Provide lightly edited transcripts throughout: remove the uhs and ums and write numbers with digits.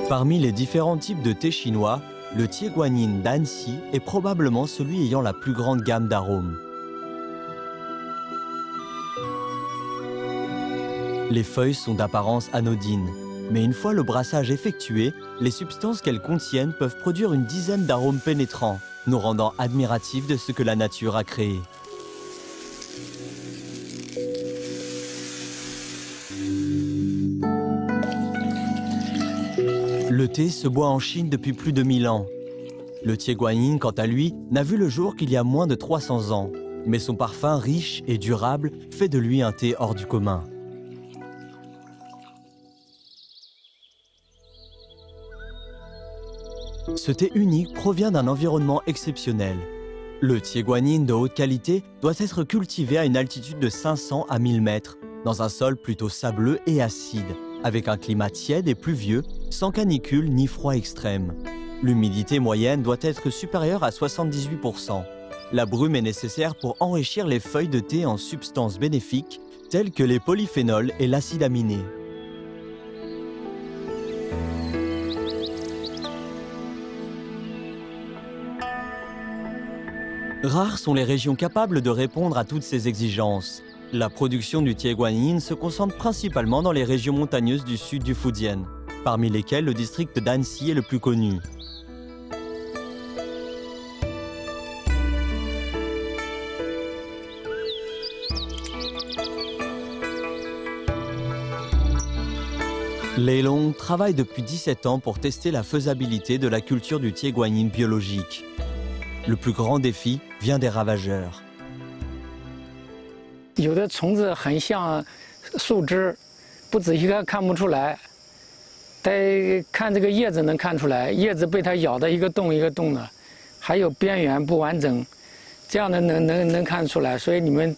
Parmi les différents types de thé chinois, le Tie Guanyin d'Anxi est probablement celui ayant la plus grande gamme d'arômes. Les feuilles sont d'apparence anodine, mais une fois le brassage effectué, les substances qu'elles contiennent peuvent produire une dizaine d'arômes pénétrants, nous rendant admiratifs de ce que la nature a créé. Le thé se boit en Chine depuis plus de 1000 ans. Le Tie Guanyin, quant à lui, n'a vu le jour qu'il y a moins de 300 ans, mais son parfum riche et durable fait de lui un thé hors du commun. Ce thé unique provient d'un environnement exceptionnel. Le Tie Guanyin de haute qualité doit être cultivé à une altitude de 500 à 1000 mètres, dans un sol plutôt sableux et acide, avec un climat tiède et pluvieux, sans canicule ni froid extrême. L'humidité moyenne doit être supérieure à 78%. La brume est nécessaire pour enrichir les feuilles de thé en substances bénéfiques, telles que les polyphénols et l'acide aminé. Rares sont les régions capables de répondre à toutes ces exigences. La production du Tie Guanyin se concentre principalement dans les régions montagneuses du sud du Fujian, parmi lesquelles le district d'Anxi est le plus connu. Lei Long travaille depuis 17 ans pour tester la faisabilité de la culture du Tie Guanyin biologique. Le plus grand défi vient des ravageurs. 有的虫子很像树枝，不仔细看看不出来，得看这个叶子能看出来，叶子被它咬的一个洞一个洞的，还有边缘不完整，这样的能看出来。所以你们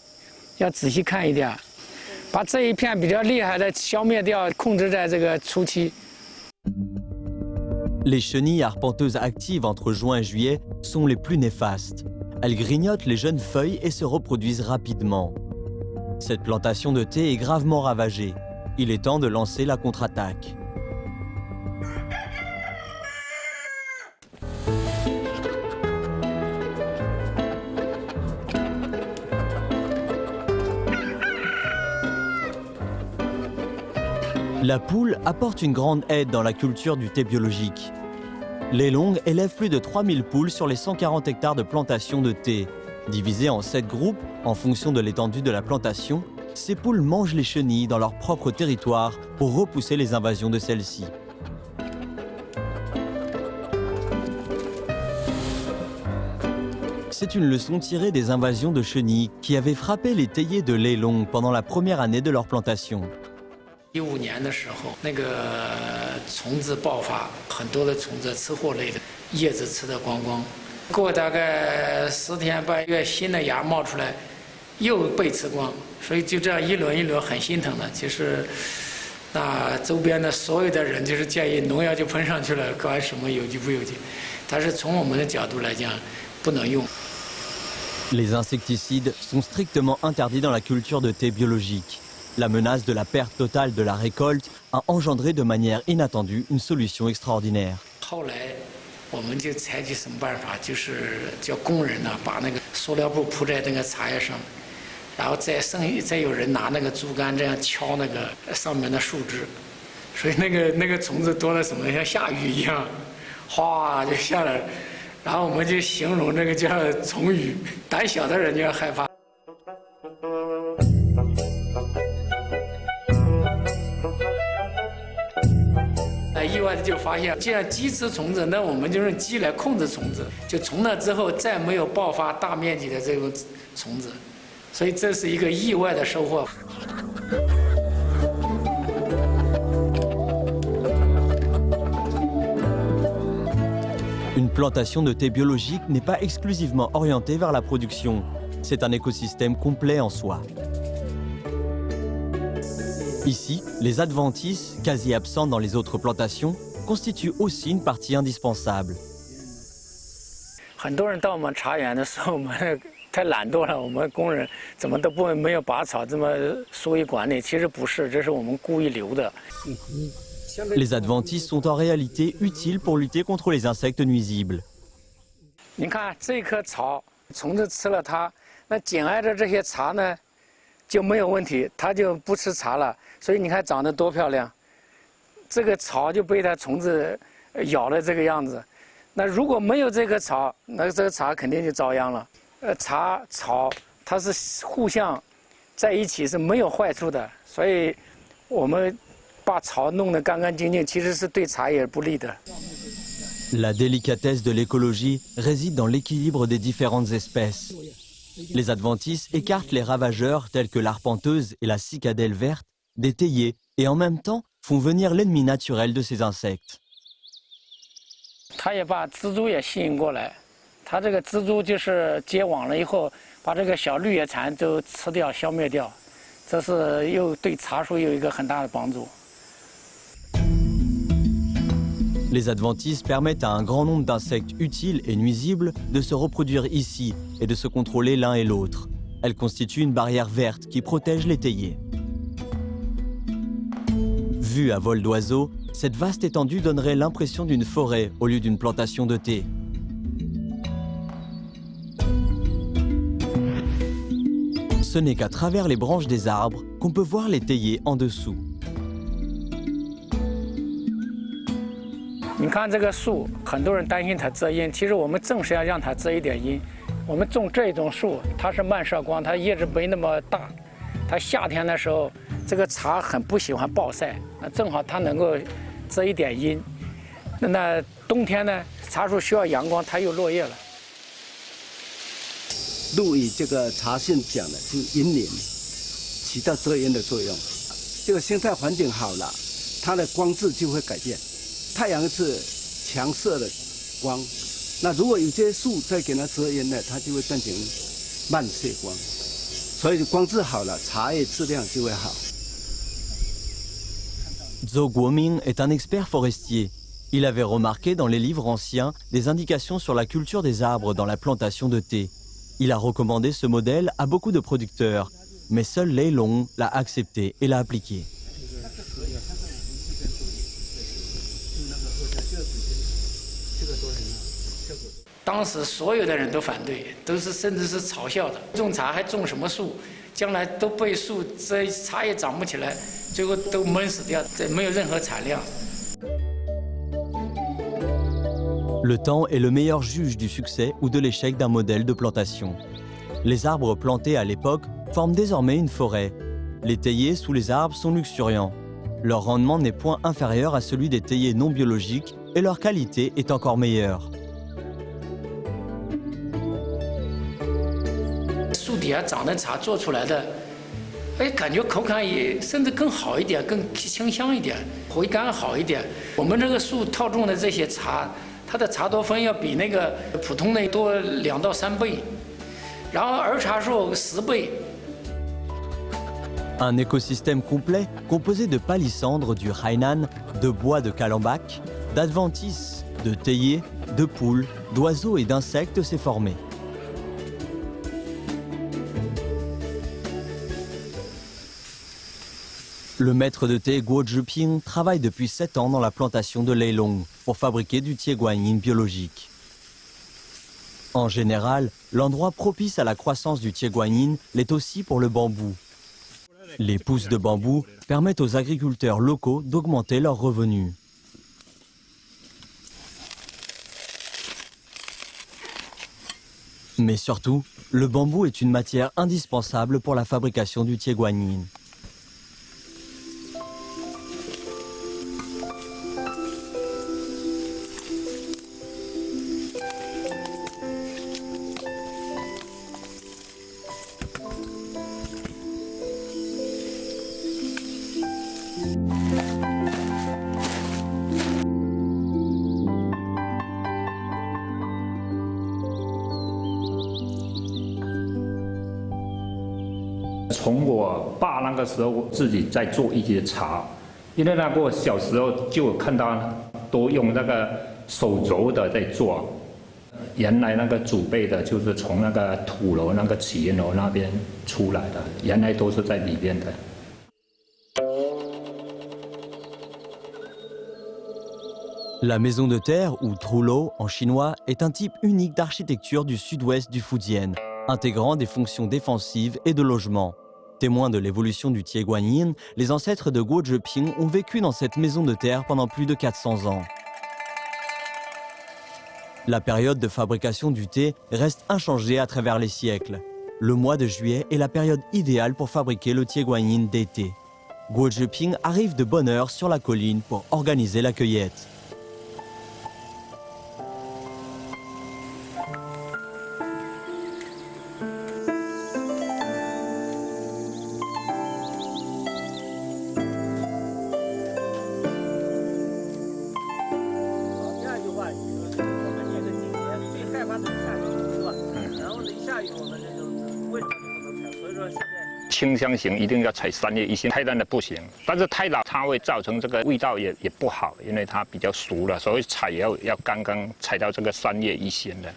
要仔细看一点，把这一片比较厉害的消灭掉，控制在这个初期。 Les chenilles arpenteuses actives entre juin et juillet sont les plus néfastes. Elles grignotent les jeunes feuilles et se reproduisent rapidement. Cette plantation de thé est gravement ravagée. Il est temps de lancer la contre-attaque. La poule apporte une grande aide dans la culture du thé biologique. Lei Long élève plus de 3000 poules sur les 140 hectares de plantation de thé. Divisées en 7 groupes, en fonction de l'étendue de la plantation, ces poules mangent les chenilles dans leur propre territoire pour repousser les invasions de celles-ci. C'est une leçon tirée des invasions de chenilles qui avaient frappé les théiers de Lei Long pendant la première année de leur plantation. 15年的时候，那个虫子爆发，很多的虫子吃货类的叶子吃得光光。过大概10天半月，新的芽冒出来，又被吃光，所以就这样一轮一轮，很心疼的。其实，那周边的所有的人就是建议农药就喷上去了，管什么有机不有机。但是从我们的角度来讲，不能用。 Les insecticides sont strictement interdits dans la culture de thé biologique. La menace de la perte totale de la récolte a engendré de manière inattendue une solution extraordinaire. 后来我们就采取什么办法？就是叫工人呢，把那个塑料布铺在那个茶叶上，然后再有人拿那个竹竿这样敲那个上面的树枝，所以那个虫子多了什么，像下雨一样，哗就下来了。然后我们就形容这个叫虫雨，胆小的人就要害怕。 意外的就发现，既然鸡吃虫子，那我们就用鸡来控制虫子。就从那之后，再没有爆发大面积的这种虫子，所以这是一个意外的收获。 Une plantation de thé biologique n'est pas exclusivement orientée vers la production. C'est un écosystème complet en soi. Ici, les adventices, quasi absents dans les autres plantations, constituent aussi une partie indispensable. 很多人到我们茶园的时候，我们太懒惰了，我们工人怎么都没有拔草这么疏于管理。其实不是，这是我们故意留的。Les adventices sont en réalité utiles pour lutter contre les insectes nuisibles. 你看这棵草，虫子吃了它，那紧挨着这些茶呢就没有问题，它就不吃茶了。所以你看长得多漂亮，这个草就被它虫子咬了这个样子。那如果没有这棵草，那这个茶肯定就遭殃了。茶草它是互相在一起是没有坏处的，所以我们把草弄得干干净净，其实是对茶叶不利的。 La délicatesse de l'écologie réside dans l'équilibre des différentes espèces. Les adventices écartent les ravageurs tels que l'arpenteuse et la cicadelle verte des théiers et en même temps font venir l'ennemi naturel de ces insectes. 它也把蜘蛛也吸引过来，它这个蜘蛛就是结网了以后，把这个小绿叶蝉都吃掉、消灭掉，这是又对茶树有一个很大的帮助。 Les adventices permettent à un grand nombre d'insectes utiles et nuisibles de se reproduire ici et de se contrôler l'un et l'autre. Elles constituent une barrière verte qui protège les théiers. Vue à vol d'oiseau, cette vaste étendue donnerait l'impression d'une forêt au lieu d'une plantation de thé. Ce n'est qu'à travers les branches des arbres qu'on peut voir les théiers en dessous. 你看这个树，很多人担心它遮阴，其实我们正是要让它遮一点阴。我们种这种树，它是慢射光，它叶子没那么大，它夏天的时候，这个茶很不喜欢暴晒，那正好它能够遮一点阴。那冬天呢，茶树需要阳光，它又落叶了。陆羽这个茶性讲的，就阴凉，起到遮阴的作用。这个生态环境好了，它的光质就会改变。 太阳是强射的光，那如果有些树再给它遮阴呢，它就会变成慢射光，所以光质好了，茶叶质量就会好。Zhou Guoming est un expert forestier. Il avait remarqué dans les livres anciens des indications sur la culture des arbres dans la plantation de thé. Il a recommandé ce modèle à beaucoup de producteurs, mais seul Lei Long l'a accepté et l'a appliqué. 当时所有的人都反对，都是甚至是嘲笑的。种茶还种什么树？将来都被树这茶叶长不起来，最后都闷死掉，这没有任何产量。 Le temps est le meilleur juge du succès ou de l'échec d'un modèle de plantation. Les arbres plantés à l'époque forment désormais une forêt. Les théiers sous les arbres sont luxuriants. Leur rendement n'est point inférieur à celui des théiers non biologiques et leur qualité est encore meilleure. 树底下长的茶做出来的，哎，感觉口感也甚至更好一点，更清香一点，回甘好一点。我们这个树套种的这些茶，它的茶多酚要比那个普通的多2到3倍，然后儿茶素10倍。 Un écosystème complet composé de palissandres du Hainan, de bois de calembac, d'adventices, de théiers, de poules, d'oiseaux et d'insectes s'est formé. Le maître de thé Guo Zhiping travaille depuis 7 ans dans la plantation de Lei Long pour fabriquer du thé guanyin biologique. En général, l'endroit propice à la croissance du thé guanyin l'est aussi pour le bambou. Les pousses de bambou permettent aux agriculteurs locaux d'augmenter leurs revenus. Mais surtout, le bambou est une matière indispensable pour la fabrication du thé guanyin. « 从我爸那个时候自己在做一些茶，因为那个小时候就有看到都用那个手揉的在做，原来那个祖辈的就是从那个土楼那个起源楼那边出来的，原来都是在里边的。La maison de terre, ou trullo en chinois, est un type unique d'architecture du sud-ouest du Fujian, intégrant des fonctions défensives et de logement. Témoins de l'évolution du Tieguanyin, les ancêtres de Guo Zheping ont vécu dans cette maison de terre pendant plus de 400 ans. La période de fabrication du thé reste inchangée à travers les siècles. Le mois de juillet est la période idéale pour fabriquer le Tieguanyin d'été. Guo Zheping arrive de bonne heure sur la colline pour organiser la cueillette.清香型一定要采3叶一心，太淡的不行。但是太老，它会造成这个味道也不好，因为它比较熟了，所以采要刚刚采到这个3叶一心的。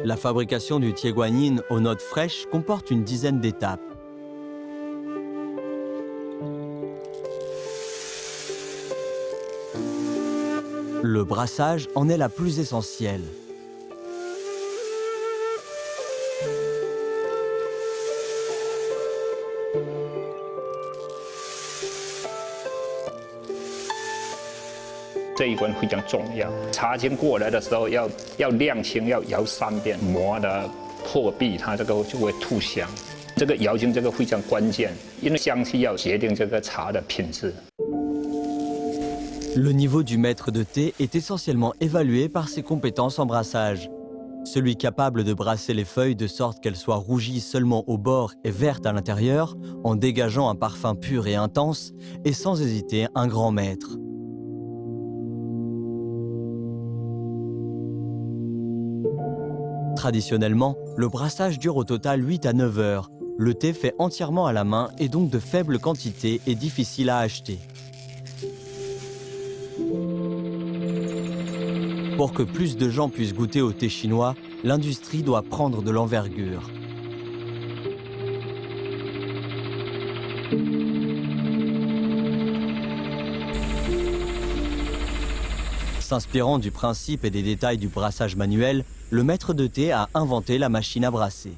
La fabrication du Tieguanyin aux notes fraîches comporte une dizaine d'étapes. Le brassage en est la plus essentielle.这一关非常重要，茶青过来的时候要晾青，要摇3遍，磨的破壁，它这个就会吐香。这个摇青这个非常关键，因为香气要决定这个茶的品质。 Le niveau du maître de thé est essentiellement évalué par ses compétences en brassage. Celui capable de brasser les feuilles de sorte qu'elles soient rougies seulement au bord et vertes à l'intérieur, en dégageant un parfum pur et intense, est sans hésiter un grand maître. Traditionnellement, le brassage dure au total 8 à 9 heures. Le thé fait entièrement à la main et donc de faible quantité et difficile à acheter. Pour que plus de gens puissent goûter au thé chinois, l'industrie doit prendre de l'envergure. S'inspirant du principe et des détails du brassage manuel, le maître de thé a inventé la machine à brasser.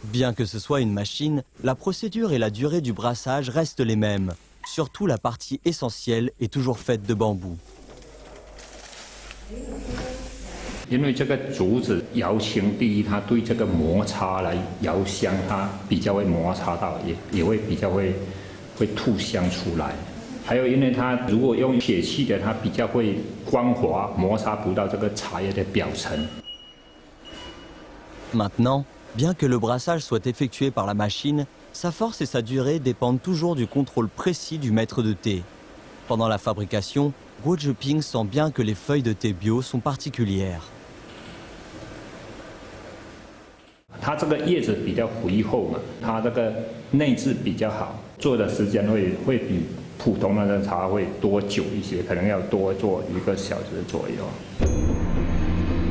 Bien que ce soit une machine, la procédure et la durée du brassage restent les mêmes. Surtout la partie essentielle est toujours faite de bambou. 因为这个竹子摇青，第一，它对这个摩擦来摇香，它比较会摩擦到，也会比较会吐香出来。还有，因为它如果用铁器的，它比较会光滑，摩擦不到这个茶叶的表层。Maintenant, bien que le brassage soit effectué par la machine, sa force et sa durée dépendent toujours du contrôle précis du maître de thé. Pendant la fabrication, Guo Zheping sent bien que les feuilles de thé bio sont particulières. 它这个叶子比较肥厚嘛，它这个内质比较好，做的时间会比普通的茶会多久一些，可能要多做1个小时左右。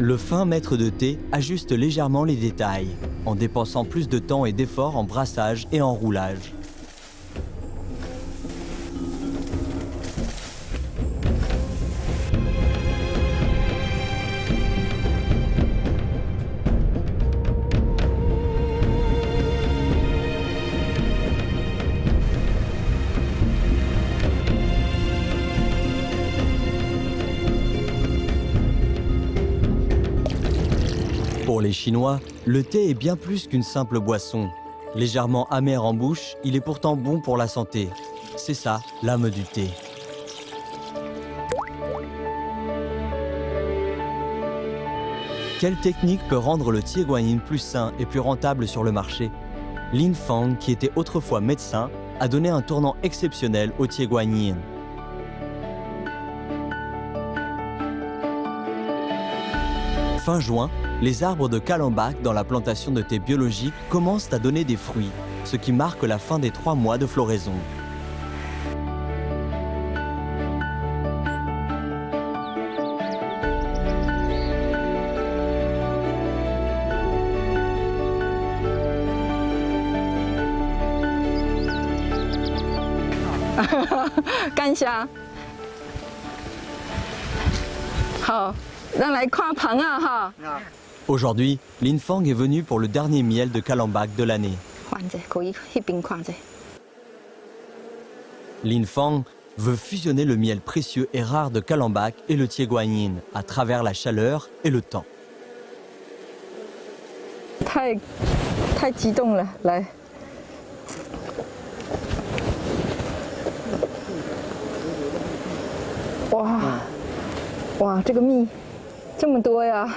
Le fin maître de thé ajuste légèrement les détails, en dépensant plus de temps et d'efforts en brassage et en roulage. Pour les Chinois, le thé est bien plus qu'une simple boisson. Légèrement amer en bouche, il est pourtant bon pour la santé. C'est ça, l'âme du thé. Quelle technique peut rendre le Tieguanyin plus sain et plus rentable sur le marché? Lin Fang, qui était autrefois médecin, a donné un tournant exceptionnel au Tieguanyin. Fin juin, les arbres de Calambach dans la plantation de thé biologique commencent à donner des fruits, ce qui marque la fin des 3 mois de floraison. 好，咱来看旁啊哈。Aujourd'hui, Lin Fang est venu pour le dernier miel de Calambach de l'année. 看者，可以那边看者。 Lin Fang veut fusionner le miel précieux et rare de Calambach et le Tieguanyin à travers la chaleur et le temps. 太激动了，来。哇，这个蜜这么多呀！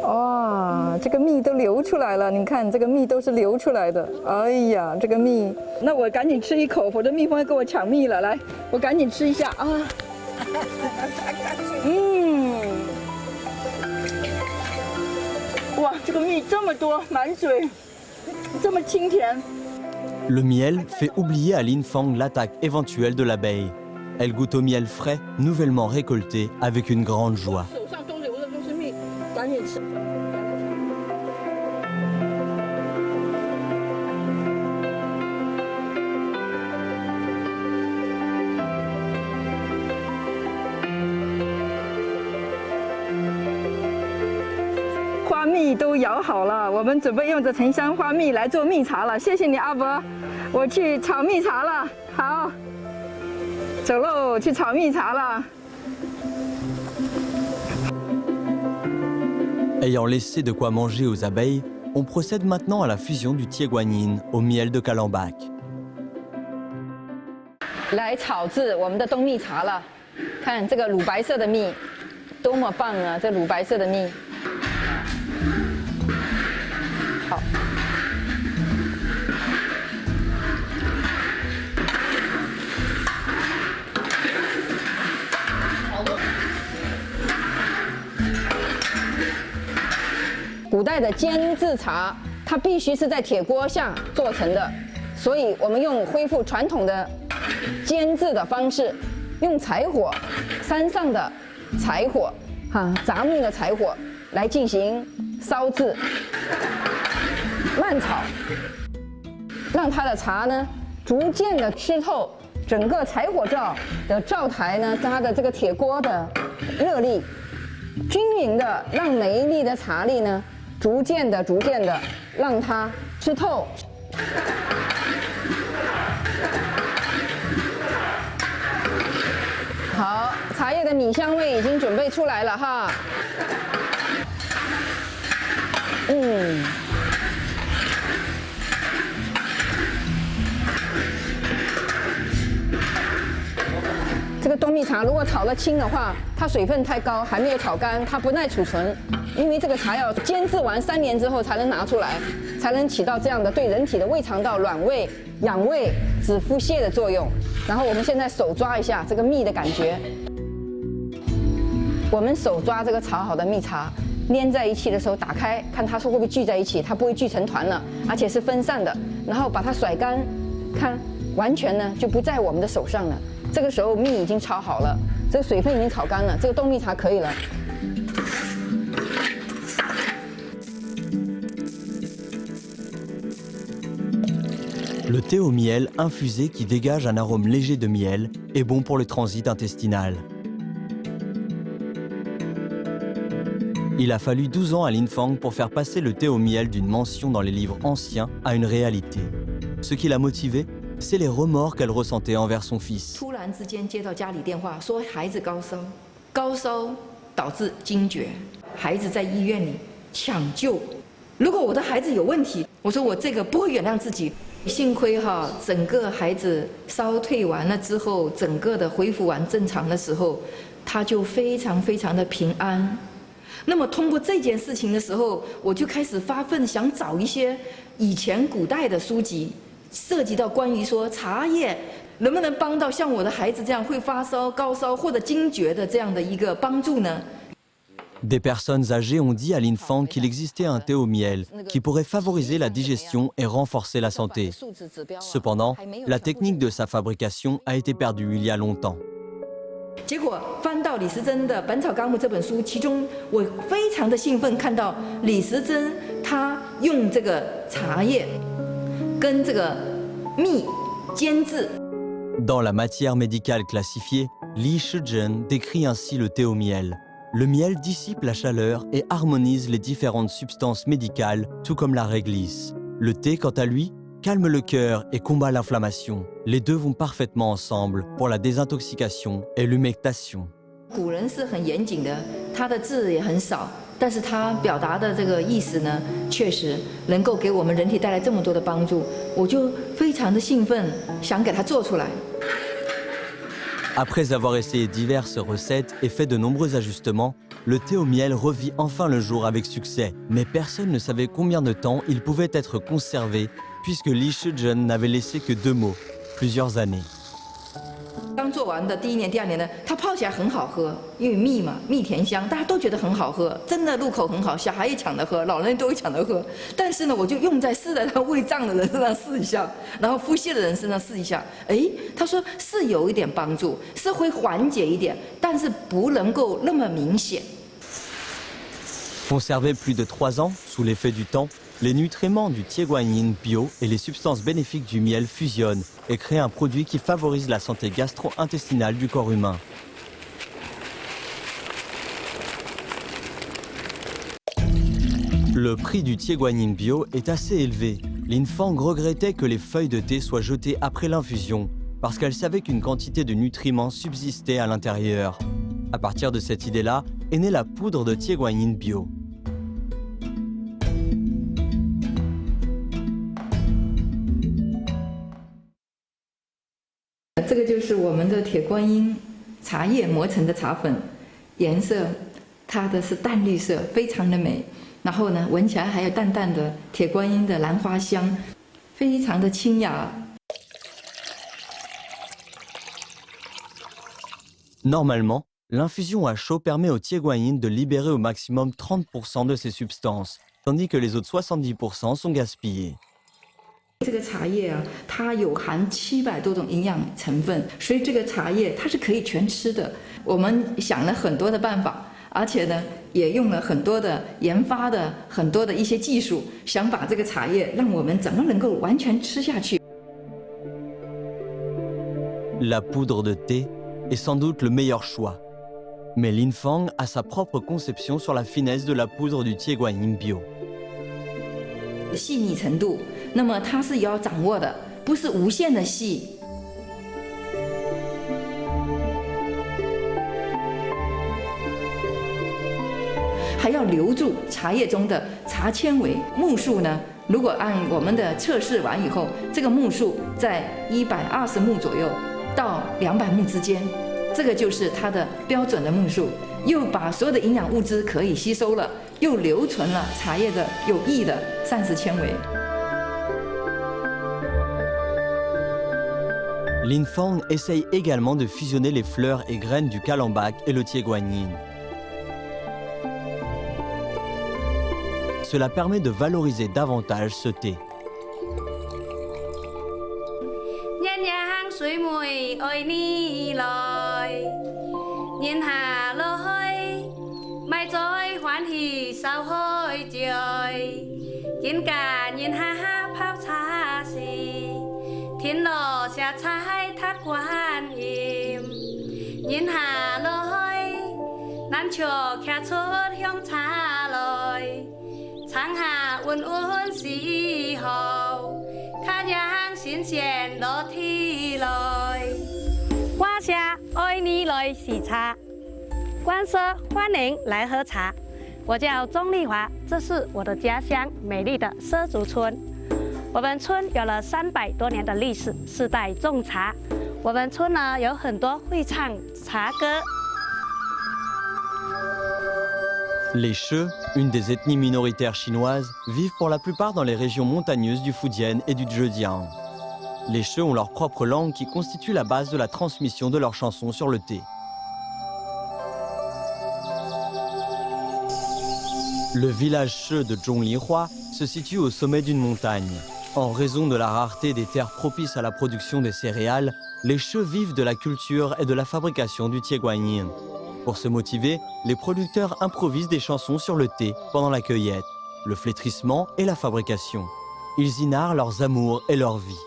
哇，这个蜜都流出来了，你看这个蜜都是流出来的。哎呀，这个蜜，那我赶紧吃一口，否则蜜蜂要跟我抢蜜了。来，我赶紧吃一下啊！哇，这个蜜这么多，满嘴，这么清甜。 Le miel fait oublier à Lin Fang l'attaque éventuelle de l'abeille. Elle goûte au miel frais, nouvellement récolté, avec une grande joie. 手上都流的都是蜜，赶紧吃。花蜜都摇好了，我们准备用这沉香花蜜来做蜜茶了。谢谢你，阿伯，我去炒蜜茶了。好。 走喽，去炒蜜茶了。 Ayant laissé de quoi manger aux abeilles, on procède maintenant à la fusion du Tieguanyin au miel de Calambach. 来炒制我们的冬蜜茶了，看这个乳白色的蜜，多么棒啊！这乳白色的蜜，好。 古代的煎制茶，它必须是在铁锅下做成的，所以我们用恢复传统的煎制的方式，用柴火，山上的柴火，杂木的柴火来进行烧制、慢炒，让它的茶呢逐渐的吃透整个柴火灶的灶台呢，它的这个铁锅的热力，均匀的让每一粒的茶粒呢。 逐渐的让它吃透。好，茶叶的米香味已经准备出来了哈。这个冬蜜茶如果炒得轻的话，它水分太高，还没有炒干，它不耐储存。 因为这个茶要煎制完3年之后才能拿出来，才能起到这样的对人体的胃肠道暖胃、养胃、止腹泻的作用。然后我们现在手抓一下这个蜜的感觉，我们手抓这个炒好的蜜茶，粘在一起的时候打开，看它是会不会聚在一起，它不会聚成团了，而且是分散的。然后把它甩干，看完全呢就不在我们的手上了。这个时候蜜已经炒好了，这个水分已经炒干了，这个冬蜜茶可以了。 Le thé au miel infusé qui dégage un arôme léger de miel est bon pour le transit intestinal. Il a fallu 12 ans à Lin Fang pour faire passer le thé au miel d'une mention dans les livres anciens à une réalité. Ce qui l'a motivée, c'est les remords qu'elle ressentait envers son fils. 突然之间接到家里电话，说孩子高烧，高烧导致惊厥，孩子在医院里抢救。如果我的孩子有问题，我说我这个不会原谅自己。 幸亏哈，整个孩子烧退完了之后，整个的恢复完正常的时候，他就非常的平安。那么通过这件事情的时候，我就开始发奋，想找一些以前古代的书籍，涉及到关于说茶叶能不能帮到像我的孩子这样会发烧、高烧或者惊厥的这样的一个帮助呢？ Des personnes âgées ont dit à Lin Fang qu'il existait un thé au miel qui pourrait favoriser la digestion et renforcer la santé. Cependant, la technique de sa fabrication a été perdue il y a longtemps. 结果翻到李时珍的《本草纲目》这本书，其中我非常的兴奋，看到李时珍他用这个茶叶跟这个蜜煎制。 Dans la matière médicale classifiée, Li Shizhen décrit ainsi le thé au miel. Le miel dissipe la chaleur et harmonise les différentes substances médicales, tout comme la réglisse. Le thé, quant à lui, calme le cœur et combat l'inflammation. Les deux vont parfaitement ensemble pour la désintoxication et l'humectation. 古人是很严谨的，他的字也很少，但是他表达的这个意思呢，确实能够给我们人体带来这么多的帮助，我就非常的兴奋，想给它做出来。 Après avoir essayé diverses recettes et fait de nombreux ajustements, le thé au miel revit enfin le jour avec succès. Mais personne ne savait combien de temps il pouvait être conservé, puisque Li Shizhen n'avait laissé que 2 mots, plusieurs années. 刚做完的第1年、第2年呢，它泡起来很好喝，因为蜜嘛，蜜甜香，大家都觉得很好喝，真的入口很好，小孩也抢着喝，老人都会抢着喝。但是呢，我就用在试在他胃胀的人身上试一下，然后腹泻的人身上试一下，哎，他说是有一点帮助，是会缓解一点，但是不能够那么明显。 Conservé plus de 3 ans, sous l'effet du temps, les nutriments du Tieguanyin bio et les substances bénéfiques du miel fusionnent et créent un produit qui favorise la santé gastro-intestinale du corps humain. Le prix du Tieguanyin bio est assez élevé. Lin Fang regrettait que les feuilles de thé soient jetées après l'infusion, parce qu'elle savait qu'une quantité de nutriments subsistait à l'intérieur. À partir de cette idée-là, est née la poudre de Tieguanyin bio. 这个就是我们的铁观音茶叶磨成的茶粉，颜色它的是淡绿色，非常的美。然后呢，闻起来还有淡淡的铁观音的兰花香，非常的清雅。 Normalement, l'infusion à chaud permet au Tieguanyin de libérer au maximum 30% de ses substances, tandis que les autres 70% sont gaspillés. 这个茶叶啊，它有含700多种营养成分，所以这个茶叶它是可以全吃的。我们想了很多的办法，而且呢，也用了很多的研发的很多的一些技术，想把这个茶叶让我们怎么能够完全吃下去。 La poudre de thé est sans doute le meilleur choix. Mais Lin Fang a sa propre conception sur la finesse de la poudre du Tieguanyin bio. 细腻程度，那么它是要掌握的，不是无限的细。还要留住茶叶中的茶纤维。目数呢，如果按我们的测试完以后，这个目数在120目左右到200目之间，这个就是它的标准的目数。又把所有的营养物质可以吸收了，又留存了茶叶的有益的膳食纤维。 Lin Fang essaye également de fusionner les fleurs et graines du calambac et le Tieguanyin. Cela permet de valoriser davantage ce thé. 天落下彩塔观音，nhìn下來，咱就騎出鄉茶來，唱下溫溫時候，太陽新鮮落地來。我家愛你來洗茶，觀社歡迎來喝茶。我叫鍾麗華，這是我的家鄉美麗的畲族村。 我们村有了300多年的历史，4代种茶。我们村呢有很多会唱茶歌。 Les Che, une des ethnies minoritaires chinoises, vivent pour la plupart dans les régions montagneuses du Fujian et du Zhejiang. Les Che ont leur propre langue qui constitue la base de la transmission de leurs chansons sur le thé. Le village Che de Zhonglihua se situe au sommet d'une montagne. En raison de la rareté des terres propices à la production des céréales, les Che vivent de la culture et de la fabrication du Tieguanyin. Pour se motiver, les producteurs improvisent des chansons sur le thé pendant la cueillette, le flétrissement et la fabrication. Ils y narrent leurs amours et leur vie.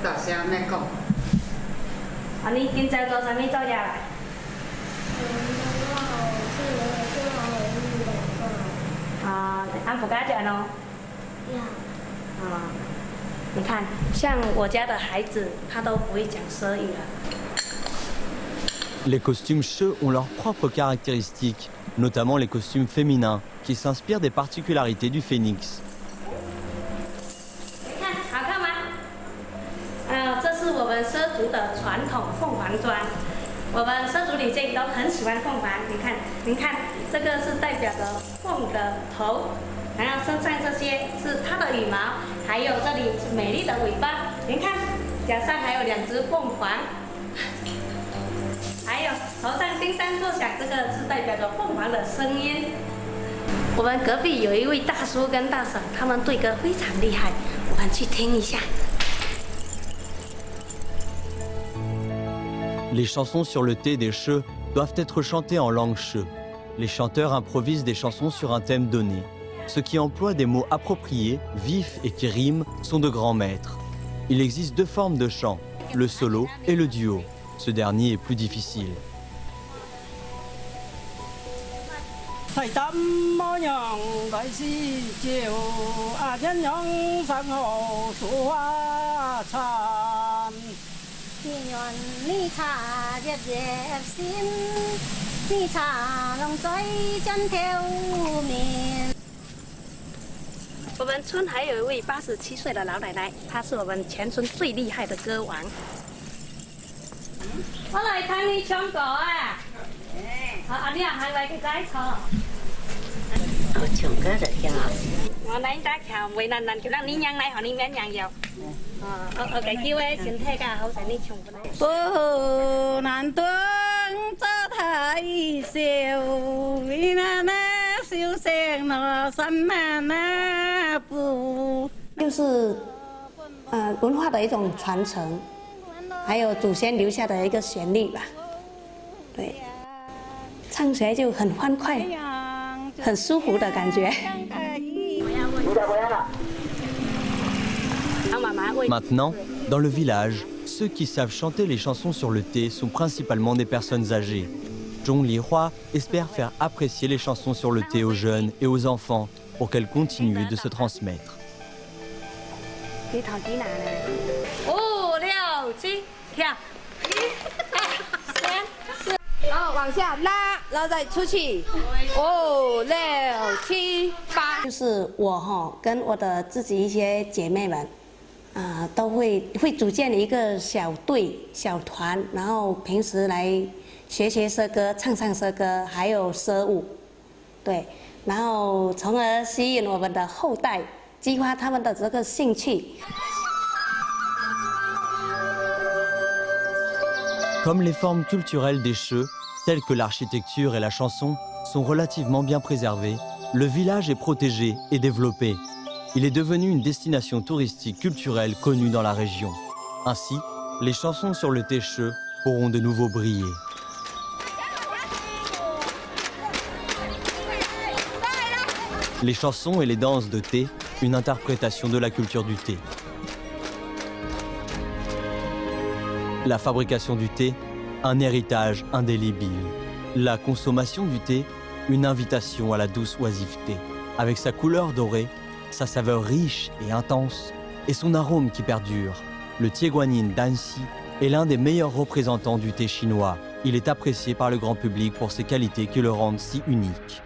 大声咩讲？啊，你今朝做啥物作业啦？啊，按不加讲哦。啊，你看，像我家的孩子，他都不会讲舌语了。 Les costumes She ont leurs propres caractéristiques, notamment les costumes féminins, qui s'inspirent des particularités du phénix. 看，好看吗？这是我们畲族的传统凤凰装。我们畲族女性都很喜欢凤凰。您看，这个是代表着凤的头，然后身上这些是它的羽毛，还有这里是美丽的尾巴。您看，脚上还有2只凤凰。 还有头上叮当作响，这个是代表着凤凰的声音。我们隔壁有一位大叔跟大婶，他们对歌非常厉害，我们去听一下。 Les chansons sur le thé des She doivent être chantées en langue She. Les chanteurs improvisent des chansons sur un thème donné. Ceux qui emploient des mots appropriés, vifs et qui riment sont de grands maîtres. Il existe 2 formes de chant, le solo et le duo. Ce dernier est plus difficile. 提灯么样来是照，啊人样上好树花残。天愿你茶热热心，你茶龙嘴真挑面。我们村还有一位87岁的老奶奶，她是我们全村最厉害的歌王。 我来睇你唱歌啊！啊，你啊，係咪佢仔唱？我唱歌就唱。我嚟打橋，為難叫人你讓嚟，學你免讓油。我嘅叫咧，身體架好使你唱不嚟。不难蹲着太笑，为那那笑声那山那那不。就是文化的一种传承。 还有祖先留下的一个旋律吧，对，唱起来就很欢快，很舒服的感觉。Maintenant, dans le village, ceux qui savent chanter les chansons sur le thé sont principalement des personnes âgées. Zhong Lihua espère faire apprécier les chansons sur le thé aux jeunes et aux enfants pour qu'elles continuent de se transmettre. 跳，1、2、3、4，然后往下拉，然后再出去，5、6、7、8。就是我跟我的自己一些姐妹们，都会组建一个小队、小团，然后平时来学畲歌、唱畲歌，还有畲舞，对，然后从而吸引我们的后代，激发他们的这个兴趣。 Comme les formes culturelles des She, telles que l'architecture et la chanson, sont relativement bien préservées, le village est protégé et développé. Il est devenu une destination touristique culturelle connue dans la région. Ainsi, les chansons sur le thé She pourront de nouveau briller. Les chansons et les danses de thé, une interprétation de la culture du thé. La fabrication du thé, un héritage indélébile. La consommation du thé, une invitation à la douce oisiveté. Avec sa couleur dorée, sa saveur riche et intense, et son arôme qui perdure, le Tie Guanyin d'Annecy est l'un des meilleurs représentants du thé chinois. Il est apprécié par le grand public pour ses qualités qui le rendent si unique.